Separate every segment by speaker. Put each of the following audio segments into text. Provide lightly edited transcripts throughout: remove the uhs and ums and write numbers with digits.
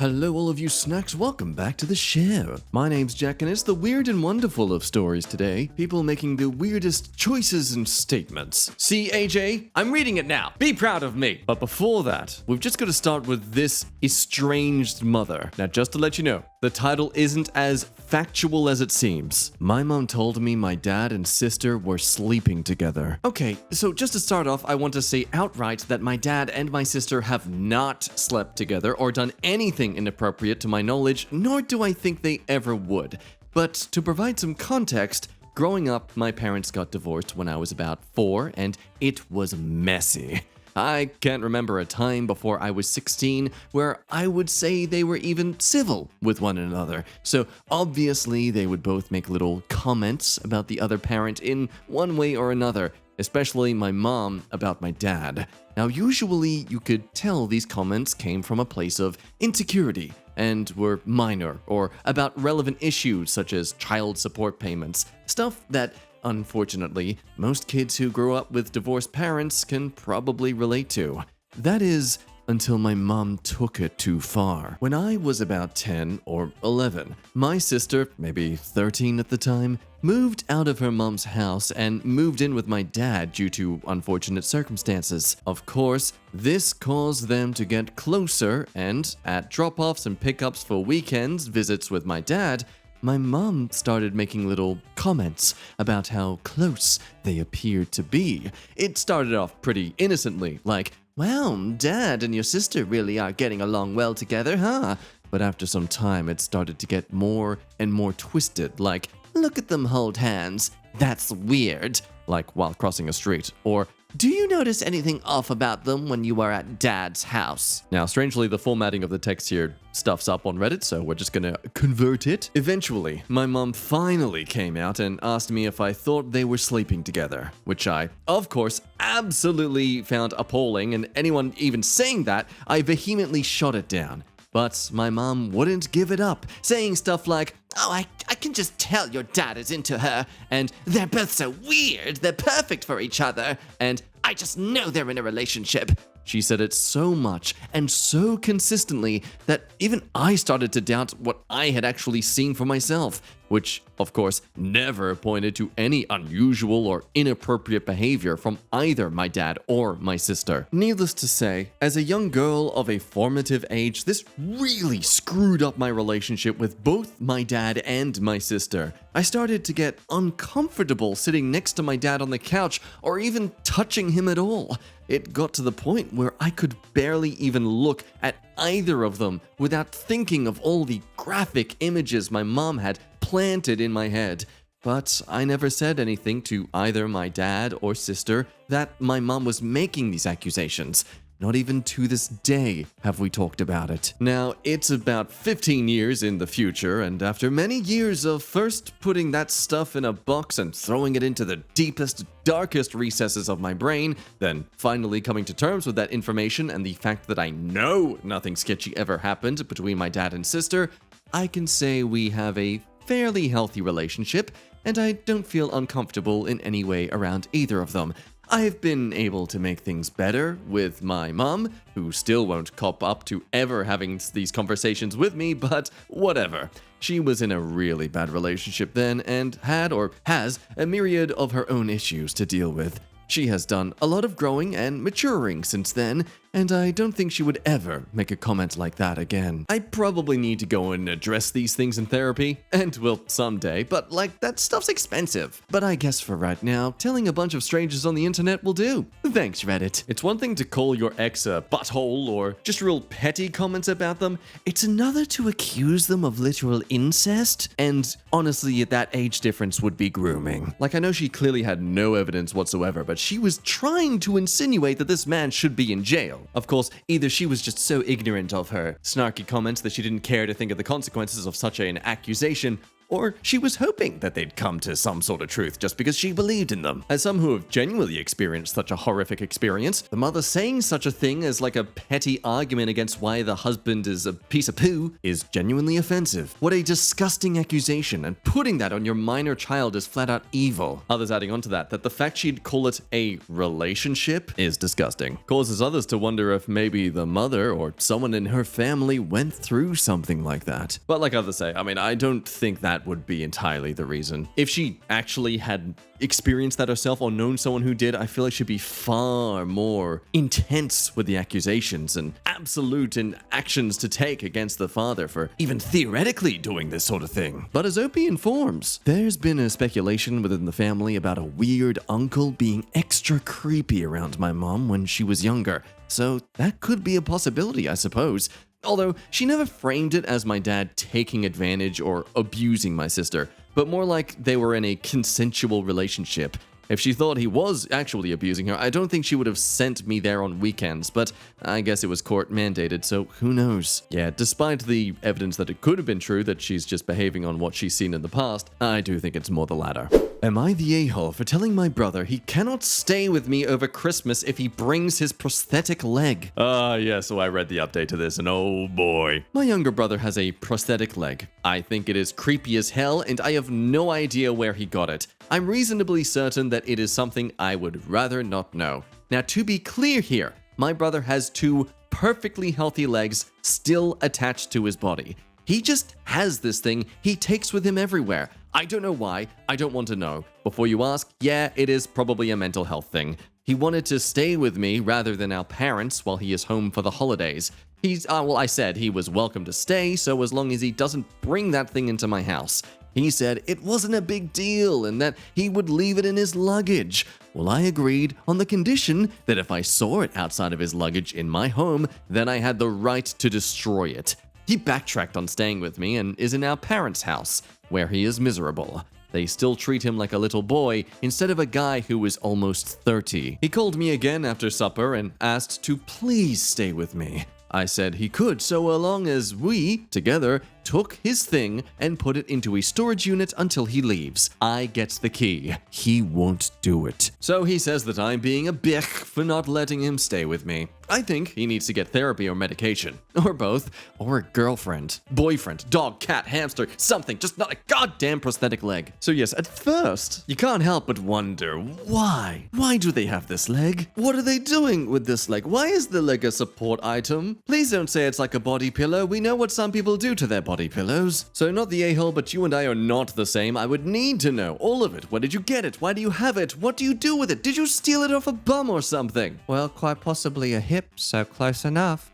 Speaker 1: Hello all of you snacks, welcome back to the show. My name's Jack and it's the weird and wonderful of stories today. People making the weirdest choices and statements. See AJ? I'm reading it now. Be proud of me. But before that, we've just got to start with this estranged mother. Now just to let you know, the title isn't as factual as it seems. My mom told me my dad and sister were sleeping together. Okay, so just to start off, I want to say outright that my dad and my sister have not slept together or done anything inappropriate to my knowledge, nor do I think they ever would. But to provide some context, growing up, my parents got divorced when I was about 4, and it was messy. I can't remember a time before I was 16 where I would say they were even civil with one another. So obviously they would both make little comments about the other parent in one way or another, especially my mom about my dad. Now usually you could tell these comments came from a place of insecurity and were minor or about relevant issues such as child support payments, stuff that unfortunately, most kids who grow up with divorced parents can probably relate to. That is, until my mom took it too far. When I was about 10 or 11, my sister, maybe 13 at the time, moved out of her mom's house and moved in with my dad due to unfortunate circumstances. Of course, this caused them to get closer, and at drop-offs and pickups for weekends visits with my dad, my mom started making little comments about how close they appeared to be. It started off pretty innocently, like, "Well, Dad and your sister really are getting along well together, huh?" But after some time, it started to get more and more twisted, like, "Look at them hold hands. That's weird," like while crossing a street, or "Do you notice anything off about them when you are at Dad's house?" Now, strangely, the formatting of the text here stuffs up on Reddit, so we're just gonna convert it. Eventually, my mom finally came out and asked me if I thought they were sleeping together, which I, of course, absolutely found appalling, and anyone even saying that, I vehemently shot it down. But my mom wouldn't give it up, saying stuff like, "Oh, I can just tell your dad is into her, and they're both so weird, they're perfect for each other, and I just know they're in a relationship." She said it so much and so consistently that even I started to doubt what I had actually seen for myself, which, of course, never pointed to any unusual or inappropriate behavior from either my dad or my sister. Needless to say, as a young girl of a formative age, this really screwed up my relationship with both my dad and my sister. I started to get uncomfortable sitting next to my dad on the couch or even touching him at all. It got to the point where I could barely even look at either of them without thinking of all the graphic images my mom had planted in my head. But I never said anything to either my dad or sister that my mom was making these accusations. Not even to this day have we talked about it. Now, it's about 15 years in the future, and after many years of first putting that stuff in a box and throwing it into the deepest, darkest recesses of my brain, then finally coming to terms with that information and the fact that I know nothing sketchy ever happened between my dad and sister, I can say we have a fairly healthy relationship, and I don't feel uncomfortable in any way around either of them. I've been able to make things better with my mom, who still won't cop up to ever having these conversations with me, but whatever. She was in a really bad relationship then and had or has a myriad of her own issues to deal with. She has done a lot of growing and maturing since then, and I don't think she would ever make a comment like that again. I probably need to go and address these things in therapy, and will someday, but that stuff's expensive. But I guess for right now, telling a bunch of strangers on the internet will do. Thanks, Reddit. It's one thing to call your ex a butthole or just real petty comments about them. It's another to accuse them of literal incest, and honestly, at that age difference would be grooming. I know she clearly had no evidence whatsoever, but she was trying to insinuate that this man should be in jail. Of course, either she was just so ignorant of her snarky comments that she didn't care to think of the consequences of such an accusation, or she was hoping that they'd come to some sort of truth just because she believed in them. As some who have genuinely experienced such a horrific experience, the mother saying such a thing as like a petty argument against why the husband is a piece of poo is genuinely offensive. What a disgusting accusation, and putting that on your minor child is flat out evil. Others adding onto that the fact she'd call it a relationship is disgusting. Causes others to wonder if maybe the mother or someone in her family went through something like that. But like others say, I mean, I don't think that would be entirely the reason. If she actually had experienced that herself or known someone who did, I feel like she'd be far more intense with the accusations and absolute in actions to take against the father for even theoretically doing this sort of thing. But as Opie informs, there's been a speculation within the family about a weird uncle being extra creepy around my mom when she was younger. So that could be a possibility, I suppose. Although she never framed it as my dad taking advantage or abusing my sister, but more like they were in a consensual relationship. If she thought he was actually abusing her, I don't think she would have sent me there on weekends, but I guess it was court mandated, so who knows? Yeah, despite the evidence that it could have been true that she's just behaving on what she's seen in the past, I do think it's more the latter. Am I the a-hole for telling my brother he cannot stay with me over Christmas if he brings his prosthetic leg? Yeah, so I read the update to this, and oh boy. My younger brother has a prosthetic leg. I think it is creepy as hell, and I have no idea where he got it. I'm reasonably certain that it is something I would rather not know. Now, to be clear here, my brother has 2 perfectly healthy legs still attached to his body. He just has this thing he takes with him everywhere. I don't know why. I don't want to know. Before you ask, yeah, it is probably a mental health thing. He wanted to stay with me rather than our parents while he is home for the holidays. I said he was welcome to stay, so as long as he doesn't bring that thing into my house. He said it wasn't a big deal and that he would leave it in his luggage. Well, I agreed on the condition that if I saw it outside of his luggage in my home, then I had the right to destroy it. He backtracked on staying with me and is in our parents' house, where he is miserable. They still treat him like a little boy instead of a guy who is almost 30. He called me again after supper and asked to please stay with me. I said he could, so long as we, together, took his thing and put it into a storage unit until he leaves. I get the key. He won't do it. So he says that I'm being a bitch for not letting him stay with me. I think he needs to get therapy or medication. Or both. Or a girlfriend, boyfriend, dog, cat, hamster, something. Just not a goddamn prosthetic leg. So yes, at first, you can't help but wonder, why? Why do they have this leg? What are they doing with this leg? Why is the leg a support item? Please don't say it's like a body pillow. We know what some people do to their body pillows. So not the a-hole, but you and I are not the same. I would need to know all of it. Where did you get it? Why do you have it? What do you do with it? Did you steal it off a bum or something? Well, quite possibly a hip, so close enough.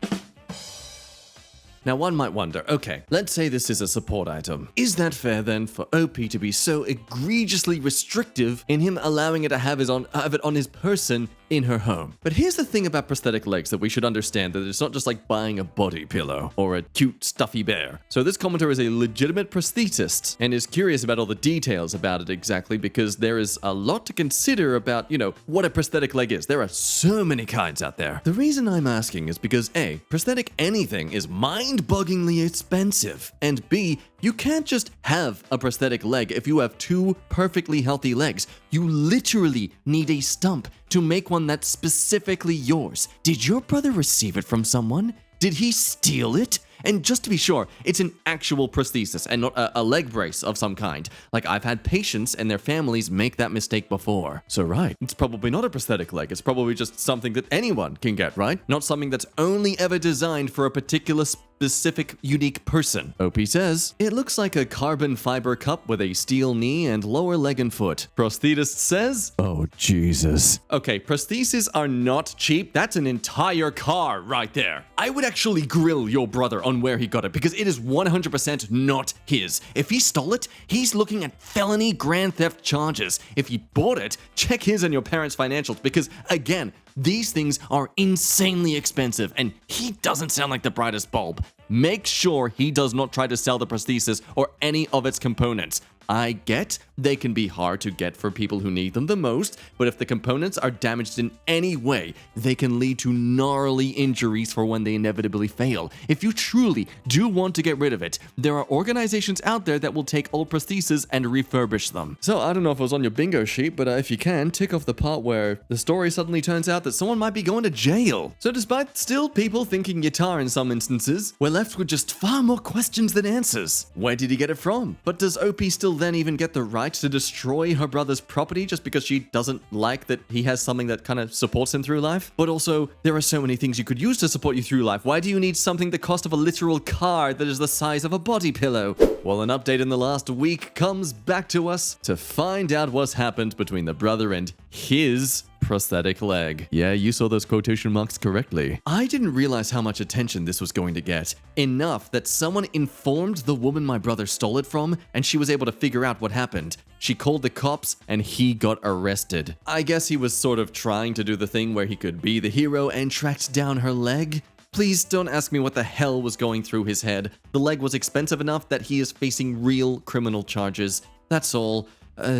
Speaker 1: Now one might wonder, okay, let's say this is a support item. Is that fair then for OP to be so egregiously restrictive in him allowing it to have it on his person in her home? But here's the thing about prosthetic legs that we should understand, that it's not just like buying a body pillow or a cute stuffy bear. So this commenter is a legitimate prosthetist and is curious about all the details about it exactly, because there is a lot to consider about, what a prosthetic leg is. There are so many kinds out there. The reason I'm asking is because A, prosthetic anything is mind-bogglingly expensive, and B, you can't just have a prosthetic leg if you have 2 perfectly healthy legs. You literally need a stump to make one that's specifically yours. Did your brother receive it from someone? Did he steal it? And just to be sure, it's an actual prosthesis and not a leg brace of some kind. Like, I've had patients and their families make that mistake before. So right, it's probably not a prosthetic leg. It's probably just something that anyone can get, right? Not something that's only ever designed for a particular specific, unique person. OP says, it looks like a carbon fiber cup with a steel knee and lower leg and foot. Prosthetist says, oh, Jesus. Okay, prostheses are not cheap. That's an entire car right there. I would actually grill your brother on where he got it, because it is 100% not his. If he stole it, he's looking at felony grand theft charges. If he bought it, check his and your parents' financials, because again, these things are insanely expensive, and he doesn't sound like the brightest bulb. Make sure he does not try to sell the prosthesis or any of its components. I get they can be hard to get for people who need them the most, but if the components are damaged in any way, they can lead to gnarly injuries for when they inevitably fail. If you truly do want to get rid of it, there are organizations out there that will take old prostheses and refurbish them. So I don't know if it was on your bingo sheet, but if you can, tick off the part where the story suddenly turns out that someone might be going to jail. So despite still people thinking guitar in some instances, we're left with just far more questions than answers. Where did he get it from? But does OP still then even get the right to destroy her brother's property just because she doesn't like that he has something that kind of supports him through life? But also, there are so many things you could use to support you through life. Why do you need something the cost of a literal car that is the size of a body pillow? Well, an update in the last week comes back to us to find out what's happened between the brother and his prosthetic leg. Yeah, you saw those quotation marks correctly. I didn't realize how much attention this was going to get. Enough that someone informed the woman my brother stole it from, and she was able to figure out what happened. She called the cops, and he got arrested. I guess he was sort of trying to do the thing where he could be the hero and tracked down her leg. Please don't ask me what the hell was going through his head. The leg was expensive enough that he is facing real criminal charges. That's all.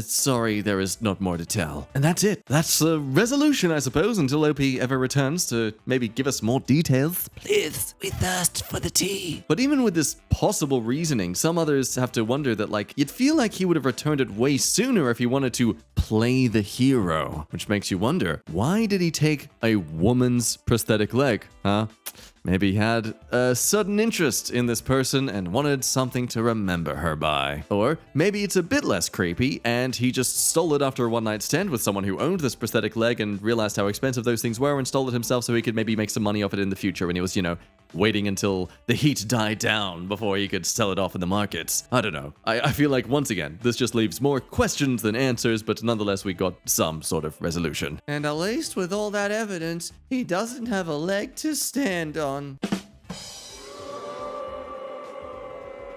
Speaker 1: Sorry, there is not more to tell. And that's it. That's the resolution, I suppose, until OP ever returns to maybe give us more details. Please, we thirst for the tea. But even with this possible reasoning, some others have to wonder that, like, you'd feel like he would have returned it way sooner if he wanted to play the hero. Which makes you wonder, why did he take a woman's prosthetic leg, huh? Maybe he had a sudden interest in this person and wanted something to remember her by. Or maybe it's a bit less creepy and he just stole it after a one-night stand with someone who owned this prosthetic leg and realized how expensive those things were and stole it himself so he could maybe make some money off it in the future when he was, waiting until the heat died down before he could sell it off in the markets. I don't know. I feel like, once again, this just leaves more questions than answers, but nonetheless we got some sort of resolution. And at least with all that evidence, he doesn't have a leg to stand on.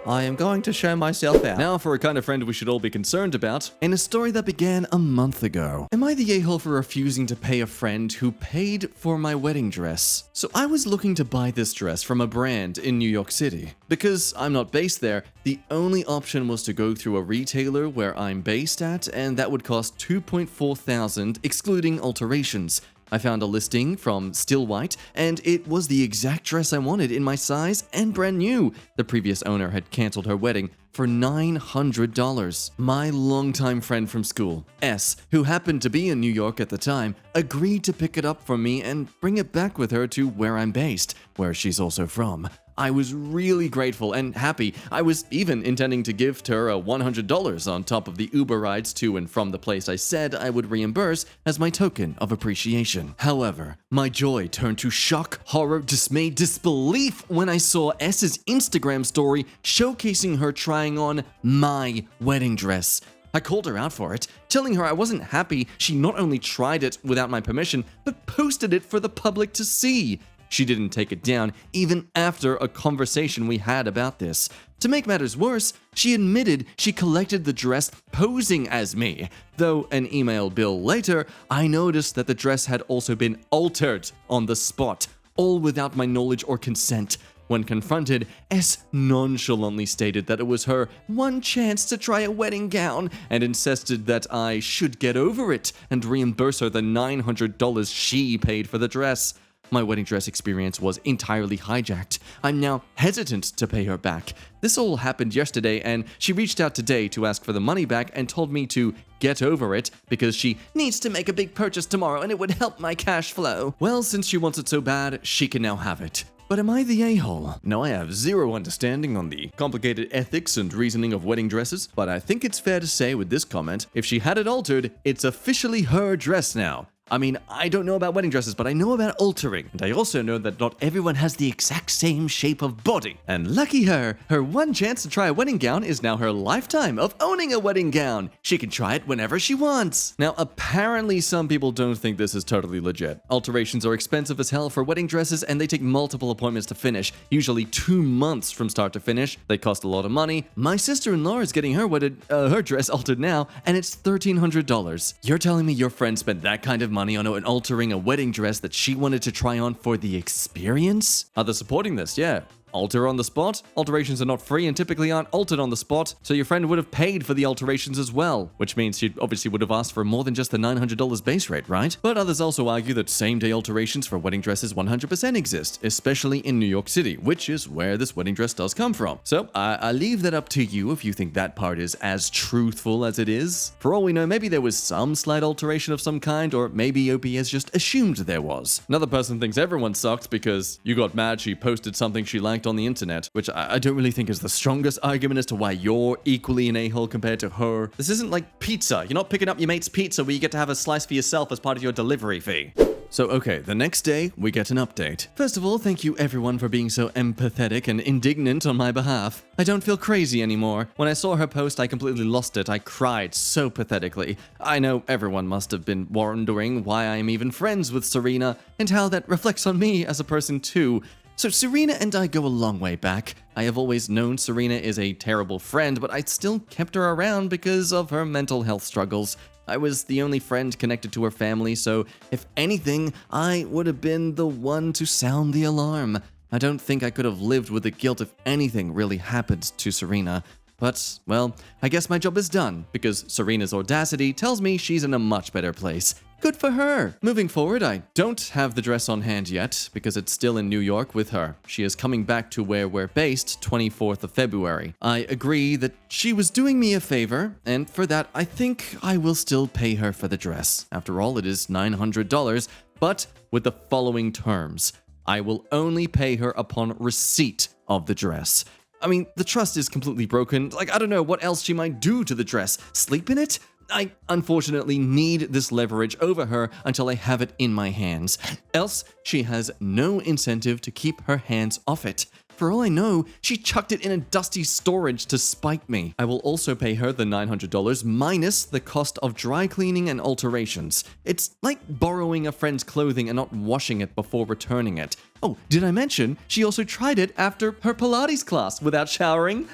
Speaker 1: I am going to show myself out. Now for a kind of friend we should all be concerned about, in a story that began a month ago. Am I the a-hole for refusing to pay a friend who paid for my wedding dress? So I was looking to buy this dress from a brand in New York City. Because I'm not based there, the only option was to go through a retailer where I'm based at, and that would cost $2.4 thousand, excluding alterations. I found a listing from Still White, and it was the exact dress I wanted in my size and brand new. The previous owner had canceled her wedding for $900. My longtime friend from school, S, who happened to be in New York at the time, agreed to pick it up for me and bring it back with her to where I'm based, where she's also from. I was really grateful and happy. I was even intending to give her a $100 on top of the Uber rides to and from the place I said I would reimburse as my token of appreciation. However, my joy turned to shock, horror, dismay, disbelief when I saw S's Instagram story showcasing her trying on my wedding dress. I called her out for it, telling her I wasn't happy she not only tried it without my permission, but posted it for the public to see. She didn't take it down, even after a conversation we had about this. To make matters worse, she admitted she collected the dress posing as me. Though an email bill later, I noticed that the dress had also been altered on the spot, all without my knowledge or consent. When confronted, S nonchalantly stated that it was her one chance to try a wedding gown and insisted that I should get over it and reimburse her the $900 she paid for the dress. My wedding dress experience was entirely hijacked. I'm now hesitant to pay her back. This all happened yesterday, and she reached out today to ask for the money back and told me to get over it because she needs to make a big purchase tomorrow and it would help my cash flow. Well, since she wants it so bad, she can now have it. But am I the a-hole? No, I have zero understanding on the complicated ethics and reasoning of wedding dresses, but I think it's fair to say with this comment, if she had it altered, it's officially her dress now. I mean, I don't know about wedding dresses, but I know about altering. And I also know that not everyone has the exact same shape of body. And lucky her, her one chance to try a wedding gown is now her lifetime of owning a wedding gown. She can try it whenever she wants. Now, apparently some people don't think this is totally legit. Alterations are expensive as hell for wedding dresses, and they take multiple appointments to finish, usually 2 months from start to finish. They cost a lot of money. My sister-in-law is getting her dress altered now, and it's $1,300. You're telling me your friend spent that kind of money on altering a wedding dress that she wanted to try on for the experience? Others supporting this, yeah. alter on the spot? Alterations are not free and typically aren't altered on the spot, so your friend would have paid for the alterations as well, which means she obviously would have asked for more than just the $900 base rate, right? But others also argue that same-day alterations for wedding dresses 100% exist, especially in New York City, which is where this wedding dress does come from. So I leave that up to you if you think that part is as truthful as it is. For all we know, maybe there was some slight alteration of some kind, or maybe OP has just assumed there was. Another person thinks everyone sucked because you got mad she posted something she liked on the internet, which I don't really think is the strongest argument as to why you're equally an a-hole compared to her. This isn't like pizza. You're not picking up your mate's pizza where you get to have a slice for yourself as part of your delivery fee. So okay, the next day, we get an update. First of all, thank you everyone for being so empathetic and indignant on my behalf. I don't feel crazy anymore. When I saw her post, I completely lost it. I cried so pathetically. I know everyone must have been wondering why I am even friends with Serena, and how that reflects on me as a person too. So Serena and I go a long way back. I have always known Serena is a terrible friend, but I still kept her around because of her mental health struggles. I was the only friend connected to her family, so if anything, I would have been the one to sound the alarm. I don't think I could have lived with the guilt if anything really happened to Serena. But, well, I guess my job is done, because Serena's audacity tells me she's in a much better place. Good for her! Moving forward, I don't have the dress on hand yet, because it's still in New York with her. She is coming back to where we're based 24th of February. I agree that she was doing me a favor, and for that, I think I will still pay her for the dress. After all, it is $900, but with the following terms. I will only pay her upon receipt of the dress. I mean, the trust is completely broken. Like, I don't know what else she might do to the dress. Sleep in it? I unfortunately need this leverage over her until I have it in my hands. Else, she has no incentive to keep her hands off it. For all I know, she chucked it in a dusty storage to spite me. I will also pay her the $900 minus the cost of dry cleaning and alterations. It's like borrowing a friend's clothing and not washing it before returning it. Oh, did I mention she also tried it after her Pilates class without showering?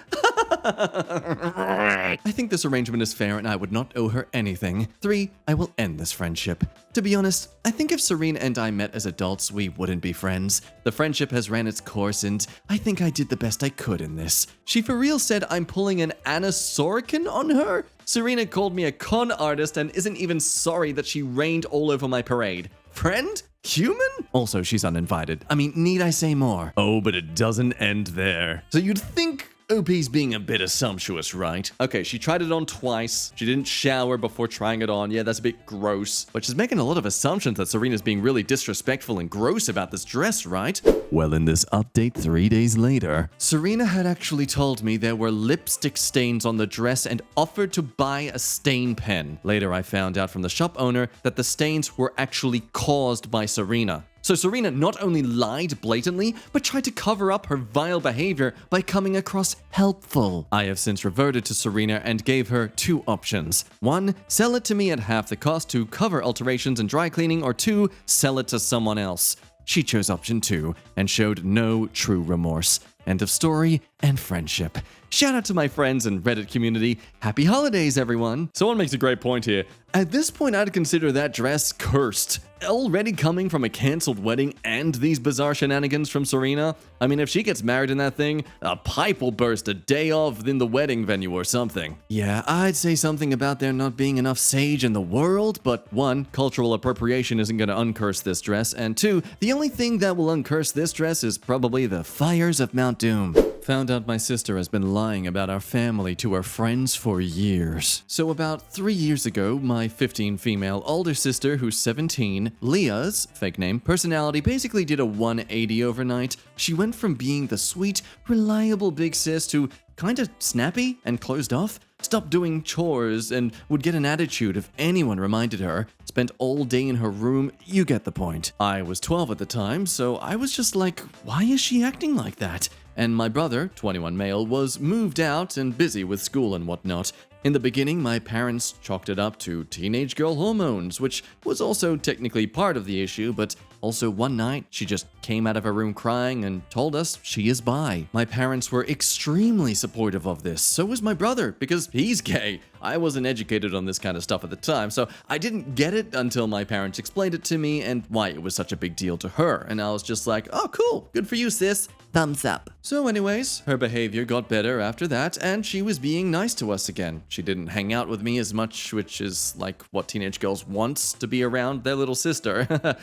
Speaker 1: I think this arrangement is fair and I would not owe her anything. 3, I will end this friendship. To be honest, I think if Serena and I met as adults, we wouldn't be friends. The friendship has ran its course and I think I did the best I could in this. She for real said I'm pulling an Anna Sorokin on her? Serena called me a con artist and isn't even sorry that she rained all over my parade. Friend? Human? Also, she's uninvited. I mean, need I say more? Oh, but it doesn't end there. So you'd think OP's being a bit assumptuous, right? Okay, she tried it on twice. She didn't shower before trying it on. Yeah, that's a bit gross. But she's making a lot of assumptions that Serena's being really disrespectful and gross about this dress, right? Well, in this update 3 days later, Serena had actually told me there were lipstick stains on the dress and offered to buy a stain pen. Later, I found out from the shop owner that the stains were actually caused by Serena. So Serena not only lied blatantly, but tried to cover up her vile behavior by coming across helpful. I have since reverted to Serena and gave her 2 options. 1, sell it to me at half the cost to cover alterations and dry cleaning, or 2, sell it to someone else. She chose option 2 and showed no true remorse. End of story and friendship. Shout out to my friends and Reddit community. Happy holidays, everyone. Someone makes a great point here. At this point, I'd consider that dress cursed. Already coming from a cancelled wedding and these bizarre shenanigans from Serena. I mean, if she gets married in that thing, a pipe will burst a day off in the wedding venue or something. Yeah, I'd say something about there not being enough sage in the world, but 1, cultural appropriation isn't going to uncurse this dress, and 2, the only thing that will uncurse this dress is probably the fires of Mount Doom. Found out my sister has been lying about our family to her friends for years. So about 3 years ago, my 15 female older sister, who's 17, Leah's, fake name, personality basically did a 180 overnight. She went from being the sweet, reliable big sis to kinda snappy and closed off. Stopped doing chores and would get an attitude if anyone reminded her. Spent all day in her room, you get the point. I was 12 at the time, so I was just like, why is she acting like that? And my brother, 21 male, was moved out and busy with school and whatnot. In the beginning, my parents chalked it up to teenage girl hormones, which was also technically part of the issue, but also one night, she just came out of her room crying and told us she is bi. My parents were extremely supportive of this, so was my brother, because he's gay. I wasn't educated on this kind of stuff at the time, so I didn't get it until my parents explained it to me and why it was such a big deal to her, and I was just like, oh cool, good for you sis.
Speaker 2: Thumbs up.
Speaker 1: So anyways, her behavior got better after that, and she was being nice to us again. She didn't hang out with me as much, which is like what teenage girls want to be around their little sister.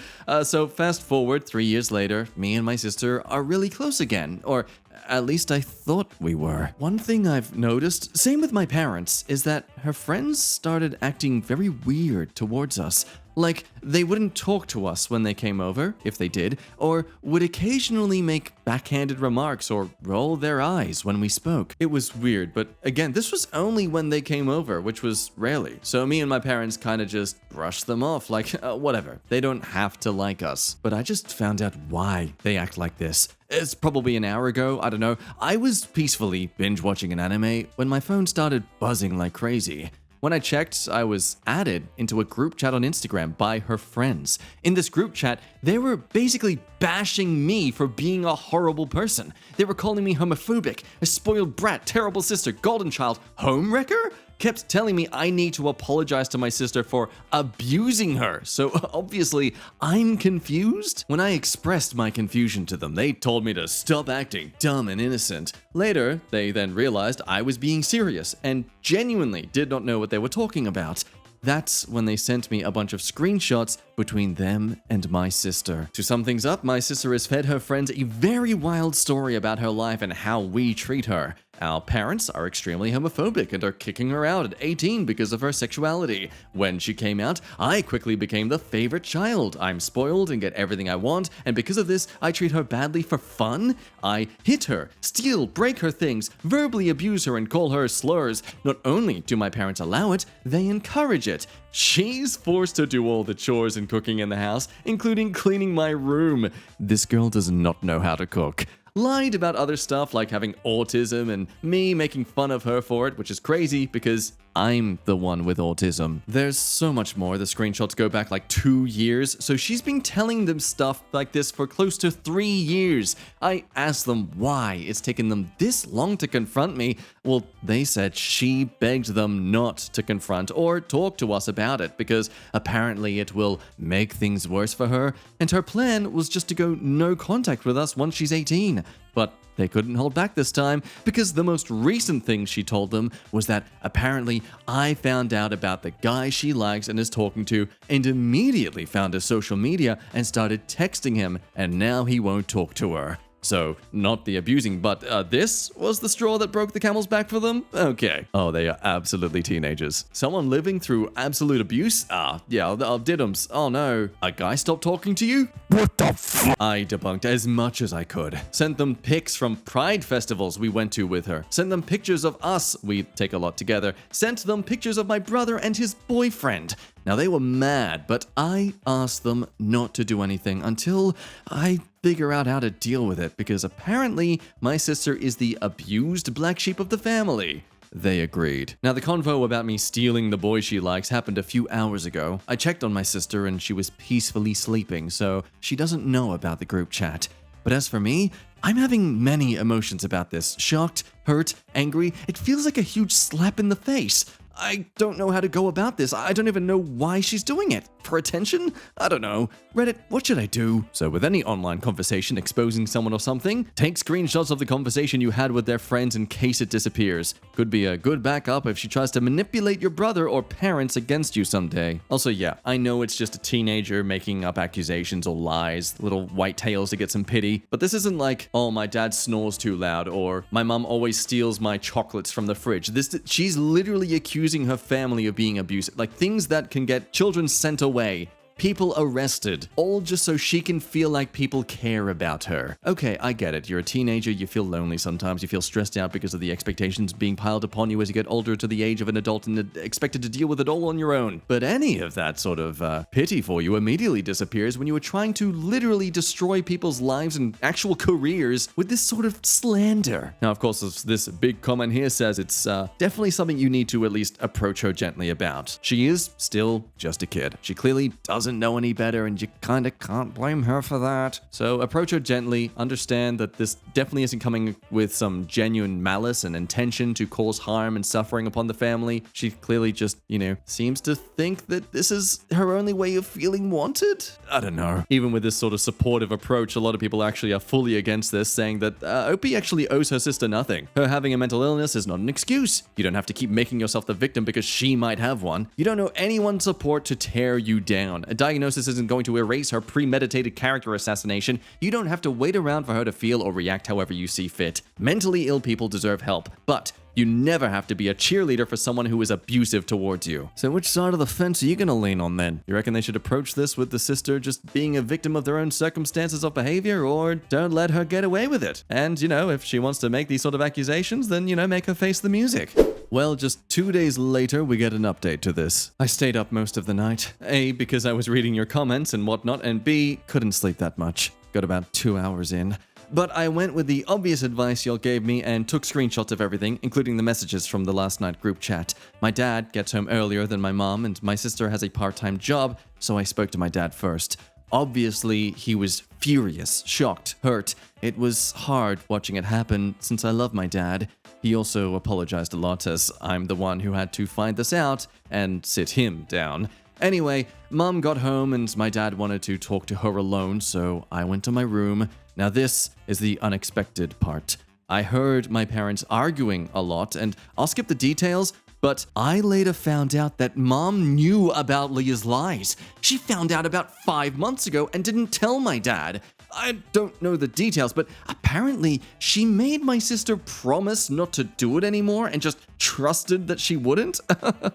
Speaker 1: So fast forward 3 years later, me and my sister are really close again, or at least I thought we were. One thing I've noticed, same with my parents, is that her friends started acting very weird towards us. Like, they wouldn't talk to us when they came over, if they did, or would occasionally make backhanded remarks or roll their eyes when we spoke. It was weird, but again, this was only when they came over, which was rarely. So me and my parents kind of just brushed them off, like, whatever. They don't have to like us. But I just found out why they act like this. It's probably an hour ago, I don't know. I was peacefully binge watching an anime when my phone started buzzing like crazy. When I checked, I was added into a group chat on Instagram by her friends. In this group chat, they were basically bashing me for being a horrible person. They were calling me homophobic, a spoiled brat, terrible sister, golden child, homewrecker? Kept telling me I need to apologize to my sister for abusing her. So obviously, I'm confused. When I expressed my confusion to them, they told me to stop acting dumb and innocent. Later, they then realized I was being serious and genuinely did not know what they were talking about. That's when they sent me a bunch of screenshots between them and my sister. To sum things up, my sister has fed her friends a very wild story about her life and how we treat her. Our parents are extremely homophobic and are kicking her out at 18 because of her sexuality. When she came out, I quickly became the favorite child. I'm spoiled and get everything I want, and because of this, I treat her badly for fun. I hit her, steal, break her things, verbally abuse her and call her slurs. Not only do my parents allow it, they encourage it. She's forced to do all the chores and cooking in the house, including cleaning my room. This girl does not know how to cook. Lied about other stuff like having autism and me making fun of her for it, which is crazy because I'm the one with autism. There's so much more. The screenshots go back like 2 years, so she's been telling them stuff like this for close to 3 years. I asked them why it's taken them this long to confront me. Well, they said she begged them not to confront or talk to us about it because apparently it will make things worse for her, and her plan was just to go no contact with us once she's 18. But they couldn't hold back this time because the most recent thing she told them was that apparently I found out about the guy she likes and is talking to and immediately found his social media and started texting him, and now he won't talk to her. So, not the abusing, but this was the straw that broke the camel's back for them? Okay. Oh, they are absolutely teenagers. Someone living through absolute abuse? Diddums. Oh no. A guy stopped talking to you?
Speaker 2: What the f?
Speaker 1: I debunked as much as I could. Sent them pics from pride festivals we went to with her. Sent them pictures of us. We take a lot together. Sent them pictures of my brother and his boyfriend. Now they were mad, but I asked them not to do anything until I figure out how to deal with it because apparently my sister is the abused black sheep of the family. They agreed. Now the convo about me stealing the boy she likes happened a few hours ago. I checked on my sister and she was peacefully sleeping, so she doesn't know about the group chat. But as for me, I'm having many emotions about this. Shocked, hurt, angry. It feels like a huge slap in the face. I don't know how to go about this. I don't even know why she's doing it. For attention? I don't know. Reddit, what should I do? So with any online conversation exposing someone or something, take screenshots of the conversation you had with their friends in case it disappears. Could be a good backup if she tries to manipulate your brother or parents against you someday. Also, yeah, I know it's just a teenager making up accusations or lies, little white tales to get some pity, but this isn't like, oh, my dad snores too loud, or my mom always steals my chocolates from the fridge. She's literally accusing her family of being abusive, like things that can get children sent away, people arrested, all just so she can feel like people care about her. Okay, I get it. You're a teenager, you feel lonely sometimes, you feel stressed out because of the expectations being piled upon you as you get older to the age of an adult and expected to deal with it all on your own. But any of that sort of pity for you immediately disappears when you are trying to literally destroy people's lives and actual careers with this sort of slander. Now, of course, this big comment here says it's definitely something you need to at least approach her gently about. She is still just a kid. She clearly doesn't doesn't know any better, and you kinda can't blame her for that. So approach her gently, understand that this definitely isn't coming with some genuine malice and intention to cause harm and suffering upon the family. She clearly just, seems to think that this is her only way of feeling wanted? I don't know. Even with this sort of supportive approach, a lot of people actually are fully against this, saying that Opie actually owes her sister nothing. Her having a mental illness is not an excuse. You don't have to keep making yourself the victim because she might have one. You don't know anyone's support to tear you down. A diagnosis isn't going to erase her premeditated character assassination. You don't have to wait around for her to feel or react however you see fit. Mentally ill people deserve help, but you never have to be a cheerleader for someone who is abusive towards you. So which side of the fence are you gonna lean on then? You reckon they should approach this with the sister just being a victim of their own circumstances of behavior, or don't let her get away with it? And, if she wants to make these sort of accusations, then, make her face the music. Well, just 2 days later, we get an update to this. I stayed up most of the night. A, because I was reading your comments and whatnot, and B, couldn't sleep that much. Got about 2 hours in. But I went with the obvious advice y'all gave me and took screenshots of everything, including the messages from the last night group chat. My dad gets home earlier than my mom, and my sister has a part-time job, so I spoke to my dad first. Obviously, he was furious, shocked, hurt. It was hard watching it happen, since I love my dad. He also apologized a lot, as I'm the one who had to find this out and sit him down. Anyway, Mom got home and my dad wanted to talk to her alone, so I went to my room. Now this is the unexpected part. I heard my parents arguing a lot, and I'll skip the details, but I later found out that Mom knew about Leah's lies. She found out about 5 months ago and didn't tell my dad. I don't know the details, but apparently she made my sister promise not to do it anymore and just trusted that she wouldn't.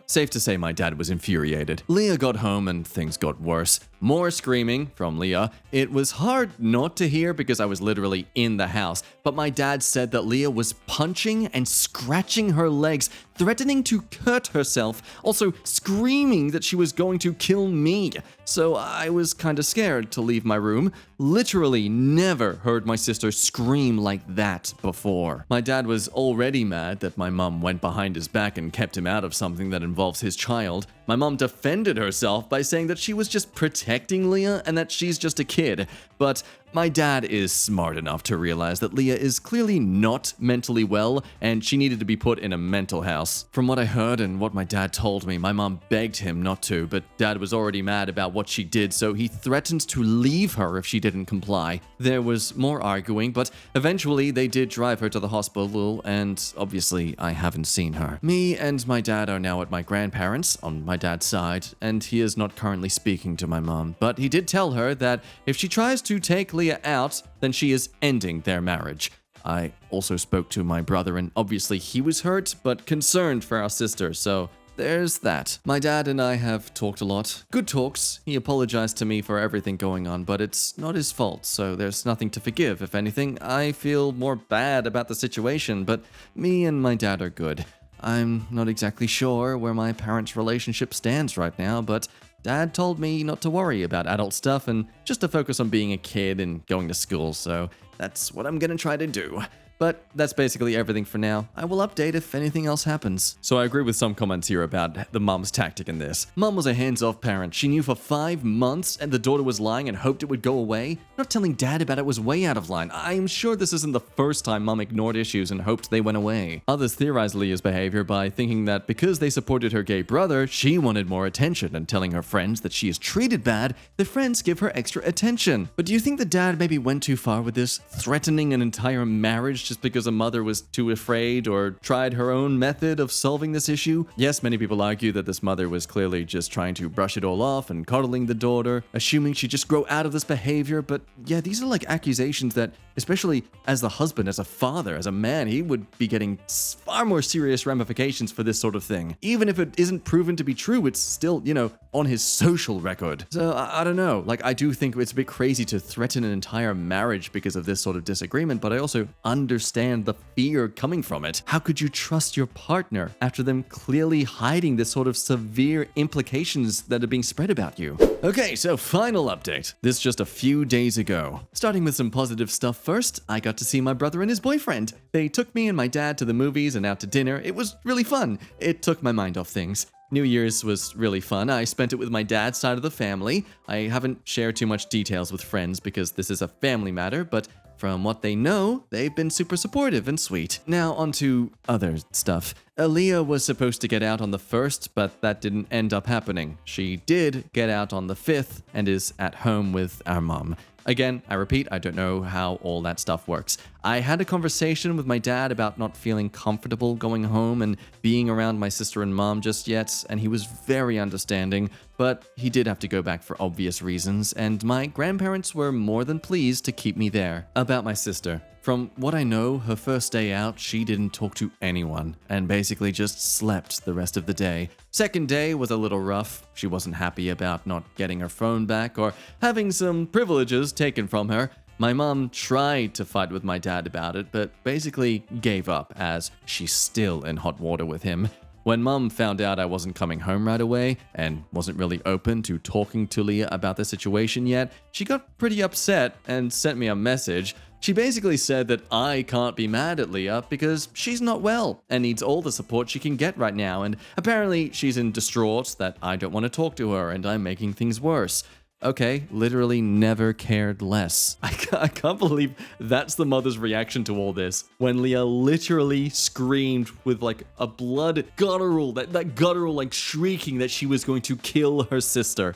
Speaker 1: Safe to say my dad was infuriated. Leah got home and things got worse. More screaming from Leah. It was hard not to hear because I was literally in the house, but my dad said that Leah was punching and scratching her legs, threatening to cut herself, also screaming that she was going to kill me. So I was kinda scared to leave my room. Literally never heard my sister scream like that before. My dad was already mad that my mom went behind his back and kept him out of something that involves his child. My mom defended herself by saying that she was just protecting Leah and that she's just a kid. But my dad is smart enough to realize that Leah is clearly not mentally well and she needed to be put in a mental house. From what I heard and what my dad told me, my mom begged him not to, but dad was already mad about what she did, so he threatened to leave her if she didn't comply. There was more arguing, but eventually they did drive her to the hospital, and obviously I haven't seen her. Me and my dad are now at my grandparents' on my dad's side, and he is not currently speaking to my mom, but he did tell her that if she tries to take Leah out, then she is ending their marriage. I also spoke to my brother, and obviously he was hurt, but concerned for our sister, so there's that. My dad and I have talked a lot. Good talks. He apologized to me for everything going on, but it's not his fault, so there's nothing to forgive. If anything, I feel more bad about the situation, but me and my dad are good. I'm not exactly sure where my parents' relationship stands right now, but Dad told me not to worry about adult stuff and just to focus on being a kid and going to school, so that's what I'm gonna try to do. But that's basically everything for now. I will update if anything else happens. So I agree with some comments here about the mom's tactic in this. Mom was a hands-off parent. She knew for 5 months and the daughter was lying and hoped it would go away. Not telling dad about it was way out of line. I'm sure this isn't the first time mom ignored issues and hoped they went away. Others theorized Leah's behavior by thinking that because they supported her gay brother, she wanted more attention, and telling her friends that she is treated bad, the friends give her extra attention. But do you think the dad maybe went too far with this, threatening an entire marriage just because a mother was too afraid or tried her own method of solving this issue? Yes, many people argue that this mother was clearly just trying to brush it all off and coddling the daughter, assuming she'd just grow out of this behavior, but yeah, these are like accusations that, especially as the husband, as a father, as a man, he would be getting far more serious ramifications for this sort of thing. Even if it isn't proven to be true, it's still, on his social record. So I don't know, I do think it's a bit crazy to threaten an entire marriage because of this sort of disagreement, but I also understand the fear coming from it. How could you trust your partner after them clearly hiding this sort of severe implications that are being spread about you? Okay, so final update. This just a few days ago. Starting with some positive stuff first, I got to see my brother and his boyfriend. They took me and my dad to the movies and out to dinner. It was really fun. It took my mind off things. New Year's was really fun. I spent it with my dad's side of the family. I haven't shared too much details with friends because this is a family matter, but from what they know, they've been super supportive and sweet. Now on to other stuff. Aaliyah was supposed to get out on the 1st, but that didn't end up happening. She did get out on the 5th and is at home with our mom. Again, I repeat, I don't know how all that stuff works. I had a conversation with my dad about not feeling comfortable going home and being around my sister and mom just yet, and he was very understanding, but he did have to go back for obvious reasons, and my grandparents were more than pleased to keep me there. About my sister. From what I know, her first day out, she didn't talk to anyone and basically just slept the rest of the day. Second day was a little rough. She wasn't happy about not getting her phone back or having some privileges taken from her. My mom tried to fight with my dad about it, but basically gave up as she's still in hot water with him. When Mom found out I wasn't coming home right away and wasn't really open to talking to Leah about the situation yet, she got pretty upset and sent me a message. She basically said that I can't be mad at Leah because she's not well and needs all the support she can get right now, and apparently she's in distraught that I don't want to talk to her and I'm making things worse. Okay, literally never cared less. I can't believe that's the mother's reaction to all this. When Leah literally screamed with like a blood guttural, that guttural like shrieking that she was going to kill her sister.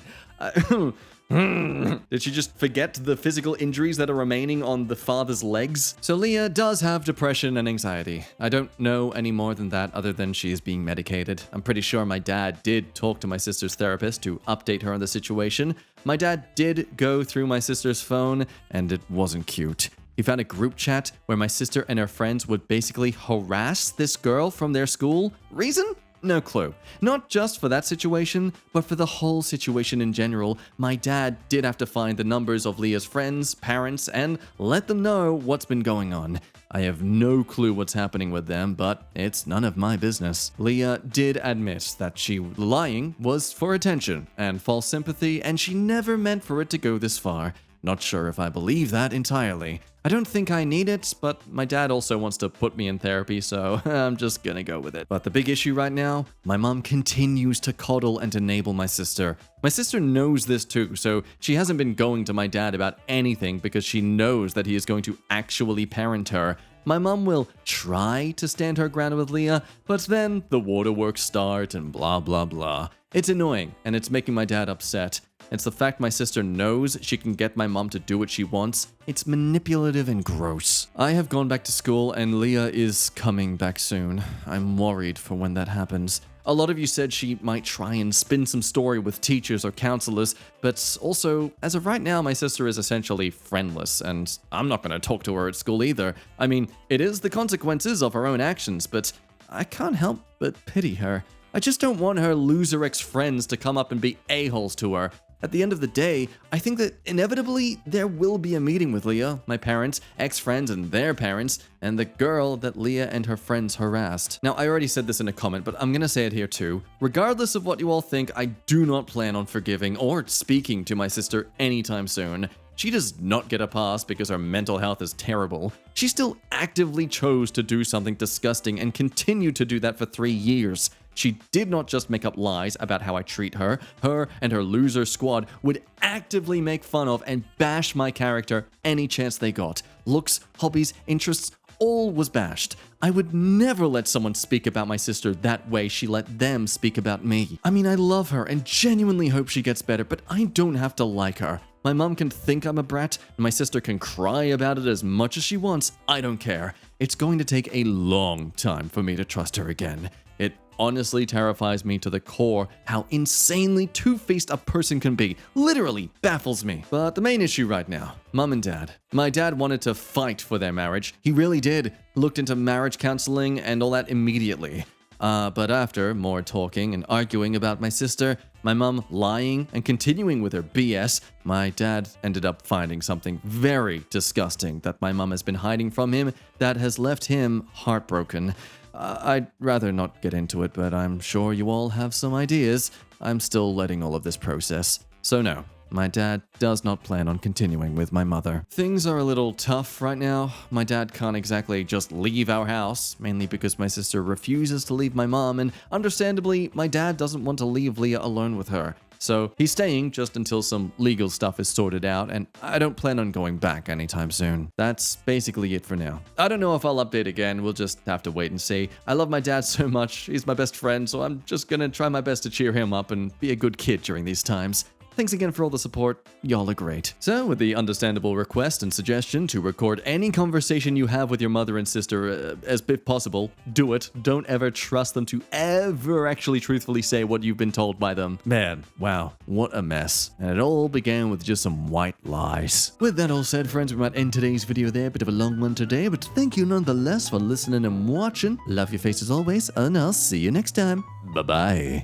Speaker 1: Did she just forget the physical injuries that are remaining on the father's legs? So Leah does have depression and anxiety. I don't know any more than that other than she is being medicated. I'm pretty sure my dad did talk to my sister's therapist to update her on the situation. My dad did go through my sister's phone and it wasn't cute. He found a group chat where my sister and her friends would basically harass this girl from their school. Reason? No clue. Not just for that situation, but for the whole situation in general. My dad did have to find the numbers of Leah's friends, parents, and let them know what's been going on. I have no clue what's happening with them, but it's none of my business. Leah did admit that she lying was for attention and false sympathy, and she never meant for it to go this far. Not sure if I believe that entirely. I don't think I need it, but my dad also wants to put me in therapy, so I'm just gonna go with it. But the big issue right now, my mom continues to coddle and enable my sister. My sister knows this too, so she hasn't been going to my dad about anything because she knows that he is going to actually parent her. My mom will try to stand her ground with Leah, but then the waterworks start and blah blah blah. It's annoying, and it's making my dad upset. It's the fact my sister knows she can get my mom to do what she wants. It's manipulative and gross. I have gone back to school and Leah is coming back soon. I'm worried for when that happens. A lot of you said she might try and spin some story with teachers or counselors, but also, as of right now, my sister is essentially friendless, and I'm not going to talk to her at school either. I mean, it is the consequences of her own actions, but I can't help but pity her. I just don't want her loser ex-friends to come up and be a-holes to her. At the end of the day, I think that inevitably there will be a meeting with Leah, my parents, ex-friends, and their parents, and the girl that Leah and her friends harassed. Now, I already said this in a comment, but I'm gonna say it here too. Regardless of what you all think, I do not plan on forgiving or speaking to my sister anytime soon. She does not get a pass because her mental health is terrible. She still actively chose to do something disgusting and continued to do that for 3 years. She did not just make up lies about how I treat her. Her and her loser squad would actively make fun of and bash my character any chance they got. Looks, hobbies, interests, all was bashed. I would never let someone speak about my sister that way she let them speak about me. I mean, I love her and genuinely hope she gets better, but I don't have to like her. My mom can think I'm a brat, and my sister can cry about it as much as she wants. I don't care. It's going to take a long time for me to trust her again. It honestly terrifies me to the core how insanely two-faced a person can be. Literally baffles me. But the main issue right now, mom and dad. My dad wanted to fight for their marriage. He really did. Looked into marriage counseling and all that immediately. But after more talking and arguing about my sister, my mom lying and continuing with her BS, my dad ended up finding something very disgusting that my mom has been hiding from him that has left him heartbroken. I'd rather not get into it, but I'm sure you all have some ideas. I'm still letting all of this process. So no, My dad does not plan on continuing with my mother. Things are a little tough right now. My dad can't exactly just leave our house, mainly because my sister refuses to leave my mom, and understandably, my dad doesn't want to leave Leah alone with her. So he's staying just until some legal stuff is sorted out, and I don't plan on going back anytime soon. That's basically it for now. I don't know if I'll update again, we'll just have to wait and see. I love my dad so much, he's my best friend, so I'm just gonna try my best to cheer him up and be a good kid during these times. Thanks again for all the support, y'all are great. So, with the understandable request and suggestion to record any conversation you have with your mother and sister as if possible, do it. Don't ever trust them to ever actually truthfully say what you've been told by them. Man, wow, what a mess. And it all began with just some white lies. With that all said, friends, we might end today's video there. Bit of a long one today, but thank you nonetheless for listening and watching. Love your face as always, and I'll see you next time. Bye-bye.